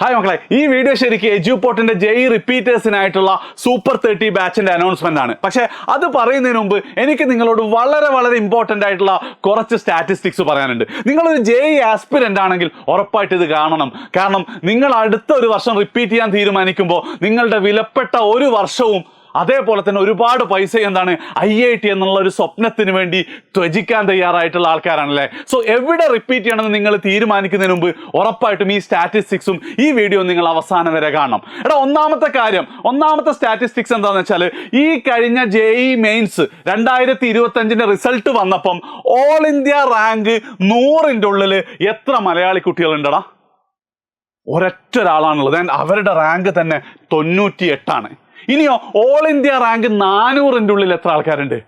Hi മക്കളെ, ഈ video ശരിക്കും എജ്യൂപോർട്ടിന്റെ ജെഇ റിപ്പീറ്റേഴ്സിനായിട്ടുള്ള സൂപ്പർ 30 ബാച്ചിന്റെ അനൗൺസ്മെന്റ് ആണ്. പക്ഷെ അത് പറയുന്നതിന് മുമ്പ് എനിക്ക് നിങ്ങളോട് വളരെ ഇമ്പോർട്ടന്റ് ആയിട്ടുള്ള കുറച്ച് സ്റ്റാറ്റിസ്റ്റിക്സ് പറയാനുണ്ട്. നിങ്ങളൊരു ജെഇ ആസ്പിരന്റ് ആണെങ്കിൽ ഉറപ്പായിട്ട് ഇത് കാണണം. കാരണം നിങ്ങൾ അടുത്ത ഒരു വർഷം റിപ്പീറ്റ് ചെയ്യാൻ തീരുമാനിക്കുമ്പോൾ നിങ്ങളുടെ വിലപ്പെട്ട ഒരു വർഷവും അതേപോലെ തന്നെ ഒരുപാട് പൈസ IIT എന്നുള്ള ഒരു സ്വപ്നത്തിന് വേണ്ടി ത്യജിക്കാൻ തയ്യാറായിട്ടുള്ള ആൾക്കാരാണല്ലേ. സോ എവിടെ റിപ്പീറ്റ് ചെയ്യണമെന്ന് നിങ്ങൾ തീരുമാനിക്കുന്നതിന് മുമ്പ് ഉറപ്പായിട്ടും ഈ സ്റ്റാറ്റിസ്റ്റിക്സും ഈ വീഡിയോ നിങ്ങൾ അവസാനം വരെ കാണണം. ഒന്നാമത്തെ സ്റ്റാറ്റിസ്റ്റിക്സ് എന്താണെന്ന് വെച്ചാൽ, ഈ കഴിഞ്ഞ ജെഇ മെയിൻസ് 2025 റിസൾട്ട് വന്നപ്പം ഓൾ ഇന്ത്യ റാങ്ക് 100ന്റെ ഉള്ളിൽ എത്ര മലയാളി കുട്ടികളുണ്ടടാ? ഒരൊറ്റ ഒരാളാണുള്ളത്. അവരുടെ റാങ്ക് തന്നെ 98 ഇനിയോ ഓൾ ഇന്ത്യ റാങ്ക് 400ന്റെ ഉള്ളിൽ എത്ര ആൾക്കാരുണ്ട്?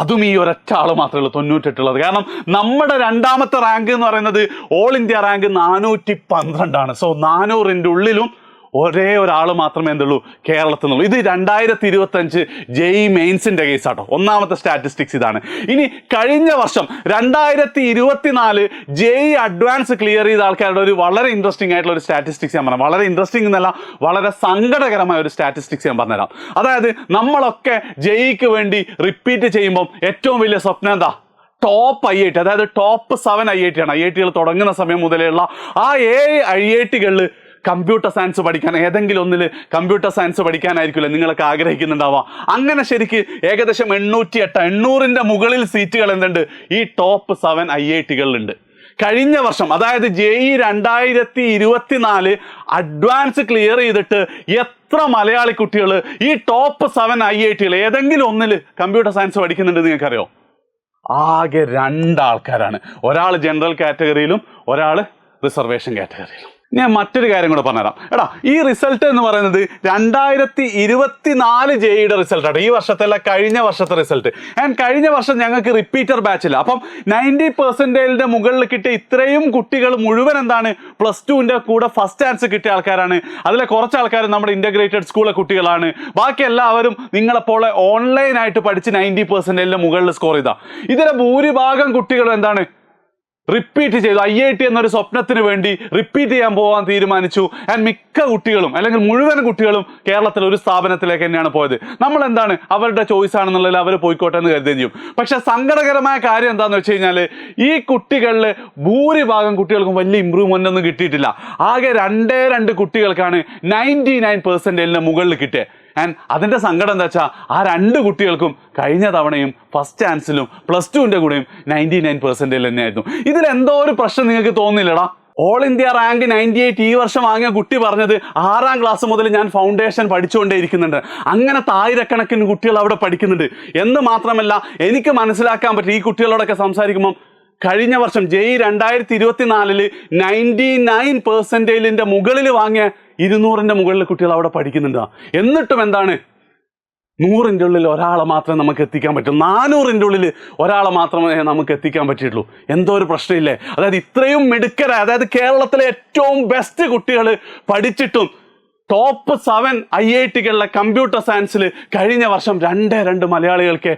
അതും ഈ ഒരൊറ്റ ആള് മാത്രമേ ഉള്ളൂ 98 കാരണം നമ്മുടെ രണ്ടാമത്തെ റാങ്ക് എന്ന് പറയുന്നത് ഓൾ ഇന്ത്യ റാങ്ക് 412 സോ 400ന്റെ ഉള്ളിലും ഒരേ ഒരാൾ മാത്രമേ എന്തുള്ളൂ കേരളത്തിൽ നിന്നുള്ളൂ. ഇത് 2025 ജെഇ മെയിൻസിന്റെ കേസാട്ടോ. ഒന്നാമത്തെ സ്റ്റാറ്റിസ്റ്റിക്സ് ഇതാണ്. ഇനി കഴിഞ്ഞ വർഷം 2024 ജെഇ അഡ്വാൻസ് ക്ലിയർ ചെയ്ത ആൾക്കാരുടെ ഒരു വളരെ ഇൻട്രസ്റ്റിംഗ് ആയിട്ടുള്ള ഒരു സ്റ്റാറ്റിസ്റ്റിക്സ് ഞാൻ പറയാം. വളരെ ഇൻട്രസ്റ്റിംഗ് എന്നല്ല, വളരെ സങ്കടകരമായ ഒരു സ്റ്റാറ്റിസ്റ്റിക്സ് ഞാൻ പറഞ്ഞുതരാം. അതായത് നമ്മളൊക്കെ ജെഇക്ക് വേണ്ടി റിപ്പീറ്റ് ചെയ്യുമ്പം ഏറ്റവും വലിയ സ്വപ്നം എന്താ? ടോപ്പ് IIT, അതായത് ടോപ്പ് 7 IIT ആണ്. IITകൾ തുടങ്ങുന്ന സമയം മുതലുള്ള ആ 7 IITകളിൽ കമ്പ്യൂട്ടർ സയൻസ് പഠിക്കാൻ, ഏതെങ്കിലും ഒന്നിൽ കമ്പ്യൂട്ടർ സയൻസ് പഠിക്കാനായിരിക്കുമല്ലോ നിങ്ങളൊക്കെ ആഗ്രഹിക്കുന്നുണ്ടാവുക. അങ്ങനെ ശരിക്ക് ഏകദേശം 800ന്റെ മുകളിൽ സീറ്റുകൾ എന്തുണ്ട് ഈ ടോപ്പ് 7 IITകളിലുണ്ട്. കഴിഞ്ഞ വർഷം അതായത് ജെഇ 2024 അഡ്വാൻസ് ക്ലിയർ ചെയ്തിട്ട് എത്ര മലയാളി കുട്ടികൾ ഈ ടോപ്പ് 7 IITകൾ ഏതെങ്കിലും ഒന്നിൽ കമ്പ്യൂട്ടർ സയൻസ് പഠിക്കുന്നുണ്ട് നിങ്ങൾക്കറിയോ? ആകെ 2 ആൾക്കാരാണ്. ഒരാൾ ജനറൽ കാറ്റഗറിയിലും ഒരാൾ റിസർവേഷൻ കാറ്റഗറിയിലും. ഞാൻ മറ്റൊരു കാര്യം കൂടെ പറഞ്ഞുതരാം. ഈ റിസൾട്ട് എന്ന് പറയുന്നത് 2024 ജെഇയുടെ റിസൾട്ടാണ്. ഈ വർഷത്തല്ല, കഴിഞ്ഞ വർഷത്തെ റിസൾട്ട്. ആൻഡ് കഴിഞ്ഞ വർഷം ഞങ്ങൾക്ക് റിപ്പീറ്റർ ബാച്ചില്ല. അപ്പം 90% മുകളിൽ കിട്ടിയ ഇത്രയും കുട്ടികൾ മുഴുവൻ +2ന്റെ കൂടെ ഫസ്റ്റ് ചാൻസ് കിട്ടിയ ആൾക്കാരാണ്. അതിലെ കുറച്ച് ആൾക്കാർ നമ്മുടെ ഇന്റഗ്രേറ്റഡ് സ്കൂളിലെ കുട്ടികളാണ്. ബാക്കി എല്ലാവരും നിങ്ങളെപ്പോലെ ഓൺലൈനായിട്ട് പഠിച്ച് 90% മുകളിൽ സ്കോർ ചെയ്ത. ഇതിലെ ഭൂരിഭാഗം കുട്ടികളും റിപ്പീറ്റ് ചെയ്തു. IIT എന്നൊരു സ്വപ്നത്തിന് വേണ്ടി റിപ്പീറ്റ് ചെയ്യാൻ പോകാൻ തീരുമാനിച്ചു. ആൻഡ് മിക്ക കുട്ടികളും അല്ലെങ്കിൽ മുഴുവൻ കുട്ടികളും കേരളത്തിൽ ഒരു സ്ഥാപനത്തിലേക്ക് തന്നെയാണ് പോയത്. നമ്മൾ അവരുടെ ചോയ്സ് ആണെന്നുള്ളതിൽ അവർ പോയിക്കോട്ടെ എന്ന് കരുതുകയും ചെയ്യും. പക്ഷെ സങ്കടകരമായ കാര്യം എന്താണെന്ന് വെച്ച് കഴിഞ്ഞാൽ, ഈ കുട്ടികളിൽ ഭൂരിഭാഗം കുട്ടികൾക്കും വലിയ ഇമ്പ്രൂവ്മെന്റ് ഒന്നും കിട്ടിയിട്ടില്ല. ആകെ 2 കുട്ടികൾക്കാണ് 99% മുകളിൽ കിട്ടിയത്. ആൻഡ് അതിൻ്റെ സങ്കടം എന്താ വെച്ചാൽ, ആ 2 കുട്ടികൾക്കും കഴിഞ്ഞ തവണയും ഫസ്റ്റ് ചാൻസിലും +2ന്റെ കൂടെയും 99% തന്നെയായിരുന്നു. ഇതിലെന്തോ ഒരു പ്രശ്നം നിങ്ങൾക്ക് തോന്നില്ലടാ? ഓൾ ഇന്ത്യ റാങ്ക് 98 ഈ വർഷം വാങ്ങിയ കുട്ടി പറഞ്ഞത് 6ാം ക്ലാസ് മുതൽ ഞാൻ ഫൗണ്ടേഷൻ പഠിച്ചുകൊണ്ടേ ഇരിക്കുന്നുണ്ട്. അങ്ങനത്തെ ആയിരക്കണക്കിന് കുട്ടികൾ അവിടെ പഠിക്കുന്നുണ്ട് എന്ന് മാത്രമല്ല, എനിക്ക് മനസ്സിലാക്കാൻ പറ്റും ഈ കുട്ടികളോടൊക്കെ സംസാരിക്കുമ്പം കഴിഞ്ഞ വർഷം ജെഇ 2024 99% മുകളിൽ വാങ്ങിയ 200ന്റെ മുകളിൽ കുട്ടികൾ അവിടെ പഠിക്കുന്നുണ്ട്. എന്നിട്ടും 100ന്റെ ഉള്ളിൽ ഒരാളെ മാത്രമേ നമുക്ക് എത്തിക്കാൻ പറ്റൂ. 400ന്റെ ഉള്ളിൽ ഒരാളെ മാത്രമേ നമുക്ക് എത്തിക്കാൻ പറ്റിയിട്ടുള്ളൂ. എന്തോ ഒരു പ്രശ്നമില്ലേ? അതായത് ഇത്രയും മിടുക്കരായ, അതായത് കേരളത്തിലെ ഏറ്റവും ബെസ്റ്റ് കുട്ടികൾ പഠിച്ചിട്ടും ടോപ്പ് 7 IITകളിലെ കമ്പ്യൂട്ടർ സയൻസിൽ കഴിഞ്ഞ വർഷം 2 മലയാളികൾക്ക്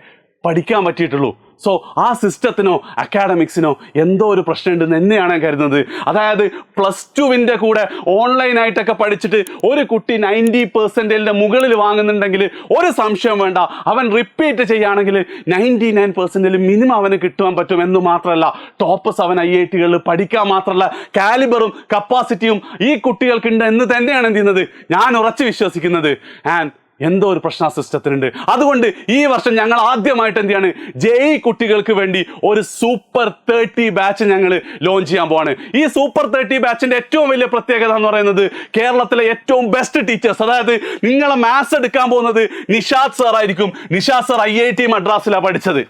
പഠിക്കാൻ പറ്റിയിട്ടുള്ളൂ. സോ ആ സിസ്റ്റത്തിനോ അക്കാഡമിക്സിനോ എന്തോ ഒരു പ്രശ്നമുണ്ടെന്ന് തന്നെയാണ് ഞാൻ കരുതുന്നത്. അതായത് +2ന്റെ കൂടെ ഓൺലൈനായിട്ടൊക്കെ പഠിച്ചിട്ട് ഒരു കുട്ടി 90% മുകളിൽ വാങ്ങുന്നുണ്ടെങ്കിൽ ഒരു സംശയം വേണ്ട, അവൻ റിപ്പീറ്റ് ചെയ്യുകയാണെങ്കിൽ 99% മിനിമം അവന് കിട്ടാൻ പറ്റും. എന്ന് മാത്രമല്ല, ടോപ്പ് 7 IITകളിൽ പഠിക്കാൻ മാത്രമല്ല കാലിബറും കപ്പാസിറ്റിയും ഈ കുട്ടികൾക്കുണ്ട് എന്ന് തന്നെയാണ് എന്ത് ചെയ്യുന്നത് ഞാൻ ഉറച്ചു വിശ്വസിക്കുന്നത്. ആൻഡ് എന്തോ ഒരു പ്രശ്ന സിസ്റ്റത്തിനുണ്ട്. അതുകൊണ്ട് ഈ വർഷം ഞങ്ങൾ ആദ്യമായിട്ട് എന്താണ് ജെഇ കുട്ടികൾക്ക് വേണ്ടി ഒരു സൂപ്പർ 30 ബാച്ച് ഞങ്ങൾ ലോഞ്ച് ചെയ്യാൻ പോവാണ്. ഈ സൂപ്പർ 30 ബാച്ചിന്റെ ഏറ്റവും വലിയ പ്രത്യേകത എന്ന് പറയുന്നത്, കേരളത്തിലെ ഏറ്റവും ബെസ്റ്റ് ടീച്ചേഴ്സ്, അതായത് നിങ്ങളെ മാത്സ് എടുക്കാൻ പോകുന്നത് നിഷാദ് സാർ ആയിരിക്കും. നിഷാദ് സാർ IIT മദ്രാസിലാണ് പഠിച്ചത്.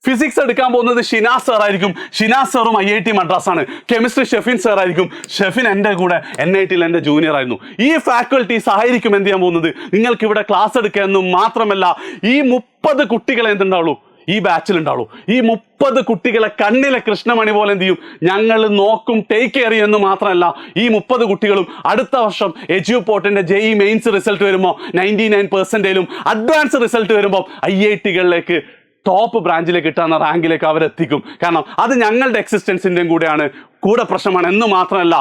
ഫിസിക്സ് എടുക്കാൻ പോകുന്നത് ഷിനാസ് സാർ ആയിരിക്കും. ഷിനാസ് സാറും IIT മദ്രാസാണ്. കെമിസ്ട്രി ഷെഫിൻ സാർ ആയിരിക്കും. ഷെഫിൻ എൻ്റെ കൂടെ NITയിൽ എൻ്റെ ജൂനിയർ ആയിരുന്നു. ഈ ഫാക്കൽറ്റീസ് ആയിരിക്കും എന്ത് ചെയ്യാൻ പോകുന്നത് നിങ്ങൾക്ക് ഇവിടെ ക്ലാസ് എടുക്കാമെന്നും മാത്രമല്ല, ഈ 30 കുട്ടികളെ എന്തുണ്ടാവുള്ളൂ ഈ ബാച്ചിൽ ഉണ്ടാവുള്ളൂ. ഈ 30 കുട്ടികളെ കണ്ണിലെ കൃഷ്ണമണി പോലെ എന്ത് ചെയ്യും ഞങ്ങൾ നോക്കും, ടേക്ക് കെയർ ചെയ്യും. എന്ന് മാത്രമല്ല, ഈ 30 കുട്ടികളും അടുത്ത വർഷം എജ്യൂപോർട്ടിന്റെ ജെഇ മെയിൻസ് റിസൾട്ട് വരുമ്പോൾ 99%ലും അഡ്വാൻസ് റിസൾട്ട് വരുമ്പോൾ IITകളിലേക്ക് ടോപ്പ് ബ്രാഞ്ചിലേക്ക് കിട്ടാവുന്ന റാങ്കിലേക്ക് അവരെത്തിക്കും. കാരണം അത് ഞങ്ങളുടെ എക്സിസ്റ്റൻസിൻ്റെയും കൂടെ പ്രശ്നമാണ്. എന്ന് മാത്രമല്ല,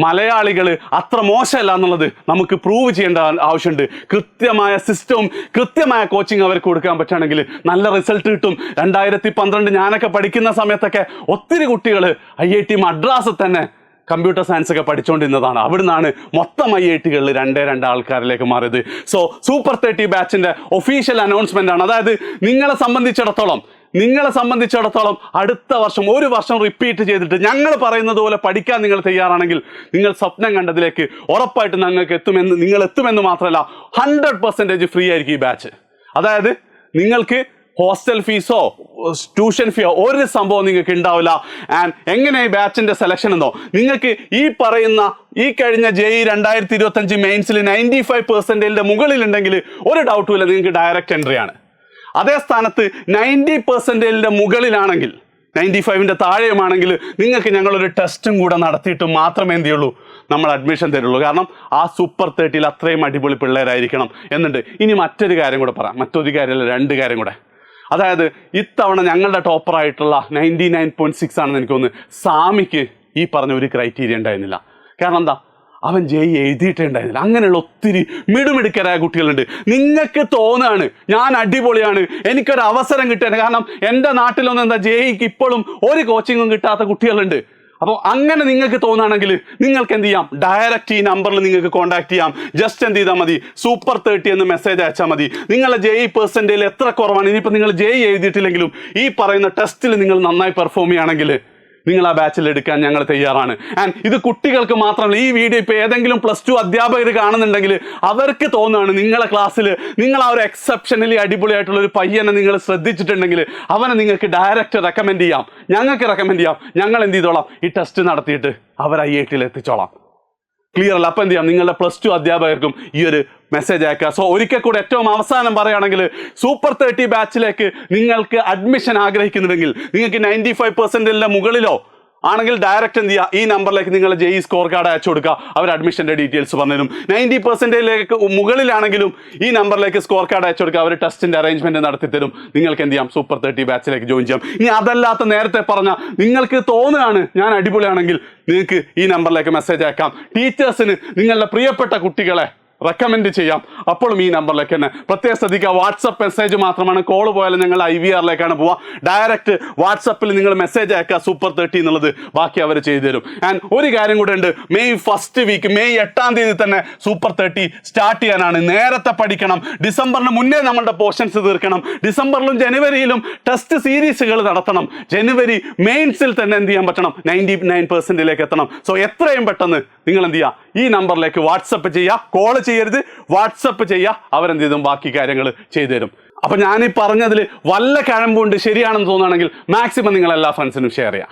മലയാളികൾ അത്ര മോശമല്ല എന്നുള്ളത് നമുക്ക് പ്രൂവ് ചെയ്യേണ്ട ആവശ്യമുണ്ട്. കൃത്യമായ സിസ്റ്റവും കൃത്യമായ കോച്ചിങ് അവർക്ക് കൊടുക്കാൻ പറ്റുകയാണെങ്കിൽ നല്ല റിസൾട്ട് കിട്ടും. 2012 ഞാനൊക്കെ പഠിക്കുന്ന സമയത്തൊക്കെ ഒത്തിരി കുട്ടികൾ IIT മദ്രാസിൽ തന്നെ കമ്പ്യൂട്ടർ സയൻസ് ഒക്കെ പഠിച്ചുകൊണ്ടിരുന്നതാണ്. അവിടുന്നാണ് മൊത്തം IITകളിൽ 2 ആൾക്കാരിലേക്ക് മാറിയത്. സോ സൂപ്പർ 30 ബാച്ചിന്റെ ഒഫീഷ്യൽ അനൗൺസ്മെന്റ് ആണ്. അതായത് നിങ്ങളെ സംബന്ധിച്ചിടത്തോളം അടുത്ത വർഷം ഒരു വർഷം റിപ്പീറ്റ് ചെയ്തിട്ട് ഞങ്ങൾ പറയുന്നത് പോലെ പഠിക്കാൻ നിങ്ങൾ തയ്യാറാണെങ്കിൽ നിങ്ങൾ സ്വപ്നം കണ്ടതിലേക്ക് ഉറപ്പായിട്ട് നിങ്ങൾ എത്തുമെന്ന് മാത്രമല്ല 100% ഫ്രീ ആയിരിക്കും ഈ ബാച്ച്. അതായത് നിങ്ങൾക്ക് ഹോസ്റ്റൽ ഫീസോ ട്യൂഷൻ ഫീയോ ഒരു സംഭവം നിങ്ങൾക്ക് ഉണ്ടാവില്ല. ആൻഡ് എങ്ങനെ ഈ ബാച്ചിന്റെ സെലക്ഷൻ എന്നോ, നിങ്ങൾക്ക് ഈ കഴിഞ്ഞ JEE 2025 മെയിൻസിൽ 95% മുകളിലുണ്ടെങ്കിൽ ഒരു ഡൗട്ടും ഇല്ല, നിങ്ങൾക്ക് ഡയറക്റ്റ് എൻട്രി ആണ്. അതേ സ്ഥാനത്ത് 90% മുകളിലാണെങ്കിൽ 95ന്റെ താഴെയുമാണെങ്കിൽ നിങ്ങൾക്ക് ഞങ്ങളൊരു ടെസ്റ്റും കൂടെ നടത്തിയിട്ട് മാത്രമേ എന്ത് ചെയ്യുള്ളൂ, നമ്മൾ അഡ്മിഷൻ തരുള്ളൂ. കാരണം ആ സൂപ്പർ 30യിൽ അത്രയും അടിപൊളി പിള്ളേരായിരിക്കണം എന്നുണ്ട്. ഇനി മറ്റൊരു കാര്യം കൂടെ പറയാം, മറ്റൊരു കാര്യമല്ല 2 കാര്യം കൂടെ. അതായത് ഇത്തവണ ഞങ്ങളുടെ ടോപ്പറായിട്ടുള്ള 99.6 ആണെന്ന് എനിക്ക് തോന്നുന്നു. സാമിക്ക് ഈ പറഞ്ഞ ഒരു ക്രൈറ്റീരിയ ഉണ്ടായിരുന്നില്ല. കാരണം എന്താ, അവൻ JEE എഴുതിയിട്ടേ ഉണ്ടായിരുന്നില്ല. അങ്ങനെയുള്ള ഒത്തിരി മിടുമിടുക്കരായ കുട്ടികളുണ്ട്. നിങ്ങൾക്ക് തോന്നുകയാണ് ഞാൻ അടിപൊളിയാണ്, എനിക്കൊരു അവസരം കിട്ടുകയാണ്. കാരണം എൻ്റെ നാട്ടിലൊന്നും എന്താ JEEക്ക് ഇപ്പോഴും ഒരു കോച്ചിങ്ങും കിട്ടാത്ത കുട്ടികളുണ്ട്. അപ്പോൾ അങ്ങനെ നിങ്ങൾക്ക് തോന്നുകയാണെങ്കിൽ നിങ്ങൾക്ക് എന്ത് ചെയ്യാം, ഡയറക്റ്റ് ഈ നമ്പറിൽ നിങ്ങൾക്ക് കോൺടാക്ട് ചെയ്യാം. ജസ്റ്റ് എന്ത് ചെയ്താൽ മതി, സൂപ്പർ 30 എന്ന് മെസ്സേജ് അയച്ചാൽ മതി. നിങ്ങളുടെ JEE പെർസെൻറ്റേജിൽ എത്ര കുറവാണ്, ഇനിയിപ്പോൾ നിങ്ങൾ JEE എഴുതിയിട്ടില്ലെങ്കിലും ഈ പറയുന്ന ടെസ്റ്റിൽ നിങ്ങൾ നന്നായി പെർഫോം ചെയ്യുകയാണെങ്കിൽ നിങ്ങൾ ആ ബാച്ചിൽ എടുക്കാൻ ഞങ്ങൾ തയ്യാറാണ്. ആൻഡ് ഇത് കുട്ടികൾക്ക് മാത്രമല്ല, ഈ വീഡിയോ ഇപ്പോൾ ഏതെങ്കിലും +2 അധ്യാപകർ കാണുന്നുണ്ടെങ്കിൽ അവർക്ക് തോന്നുകയാണ് നിങ്ങളെ ക്ലാസ്സിൽ നിങ്ങൾ ആ ഒരു എക്സെപ്ഷനലി അടിപൊളിയായിട്ടുള്ള ഒരു പയ്യനെ നിങ്ങൾ ശ്രദ്ധിച്ചിട്ടുണ്ടെങ്കിൽ അവനെ നിങ്ങൾക്ക് ഡയറക്റ്റ് റെക്കമെൻഡ് ചെയ്യാം, ഞങ്ങൾക്ക് റെക്കമെൻഡ് ചെയ്യാം. ഞങ്ങൾ എന്ത് ചെയ്തോളാം, ഈ ടെസ്റ്റ് നടത്തിയിട്ട് അവർ IITയിൽ എത്തിച്ചോളാം. ക്ലിയർ അല്ല? അപ്പം എന്ത് ചെയ്യാം, നിങ്ങളുടെ +2 അധ്യാപകർക്കും ഈ ഒരു മെസ്സേജ് അയക്കുക. സോ ഒരിക്കൽ കൂടെ ഏറ്റവും അവസാനം പറയുകയാണെങ്കിൽ സൂപ്പർ 30 ബാച്ചിലേക്ക് നിങ്ങൾക്ക് അഡ്മിഷൻ ആഗ്രഹിക്കുന്നുണ്ടെങ്കിൽ, നിങ്ങൾക്ക് 95% മുകളിലോ ആണെങ്കിൽ ഡയറക്റ്റ് എന്ത് ചെയ്യുക, ഈ നമ്പറിലേക്ക് നിങ്ങൾ JEE സ്കോർ കാർഡ് അയച്ചു കൊടുക്കുക. അവർ അഡ്മിഷൻ്റെ ഡീറ്റെയിൽസ് പറഞ്ഞുതരും. 90% മുകളിലാണെങ്കിലും ഈ നമ്പറിലേക്ക് സ്കോർ കാർഡ് അയച്ചു കൊടുക്കുക. അവർ ടെസ്റ്റിൻ്റെ അറേഞ്ച്മെൻറ്റ് നടത്തിത്തരും. നിങ്ങൾക്ക് എന്ത് ചെയ്യാം, സൂപ്പർ 30 ബാച്ചിലേക്ക് ജോയിൻ ചെയ്യാം. ഇനി അതല്ലാത്ത നേരത്തെ പറഞ്ഞ നിങ്ങൾക്ക് തോന്നുകയാണ് ഞാൻ അടിപൊളിയാണെങ്കിൽ നിങ്ങൾക്ക് ഈ നമ്പറിലേക്ക് മെസ്സേജ് അയക്കാം. ടീച്ചേഴ്സിന് നിങ്ങളുടെ പ്രിയപ്പെട്ട കുട്ടികളെ റെക്കമെൻഡ് ചെയ്യാം. അപ്പോഴും ഈ നമ്പറിലേക്ക് തന്നെ പ്രത്യേകം ശ്രദ്ധിക്കുക. വാട്സപ്പ് മെസ്സേജ് മാത്രമാണ്, കോൾ പോയാലും ഞങ്ങൾ IVRലേക്കാണ് പോവുക. ഡയറക്റ്റ് വാട്സപ്പിൽ നിങ്ങൾ മെസ്സേജ് അയക്കുക സൂപ്പർ 30 എന്നുള്ളത്, ബാക്കി അവർ ചെയ്തു തരും. ആൻഡ് ഒരു കാര്യം കൂടെ ഉണ്ട്, മെയ് 1st വീക്ക് May 8 തന്നെ സൂപ്പർ 30 സ്റ്റാർട്ട് ചെയ്യാനാണ്. നേരത്തെ പഠിക്കണം, ഡിസംബറിന് മുന്നേ നമ്മളുടെ പോർഷൻസ് തീർക്കണം. ഡിസംബറിലും ജനുവരിയിലും ടെസ്റ്റ് സീരീസുകൾ നടത്തണം. ജനുവരി മെയിൻസിൽ തന്നെ എന്ത് ചെയ്യാൻ പറ്റണം, 99%ലേക്ക് എത്തണം. സോ എത്രയും പെട്ടെന്ന് നിങ്ങൾ എന്ത് ചെയ്യുക, ഈ നമ്പറിലേക്ക് വാട്സപ്പ് ചെയ്യുക. കോൾ ചെയ്യരുത്, വാട്സപ്പ് ചെയ്യുക. അവരെന്ത് ചെയ്തും ബാക്കി കാര്യങ്ങൾ ചെയ്തു തരും. അപ്പം ഞാനീ പറഞ്ഞതിൽ വല്ല കഴമ്പുണ്ട് ശരിയാണെന്ന് തോന്നുകയാണെങ്കിൽ മാക്സിമം നിങ്ങൾ എല്ലാ ഫ്രണ്ട്സിനും ഷെയർ ചെയ്യാം.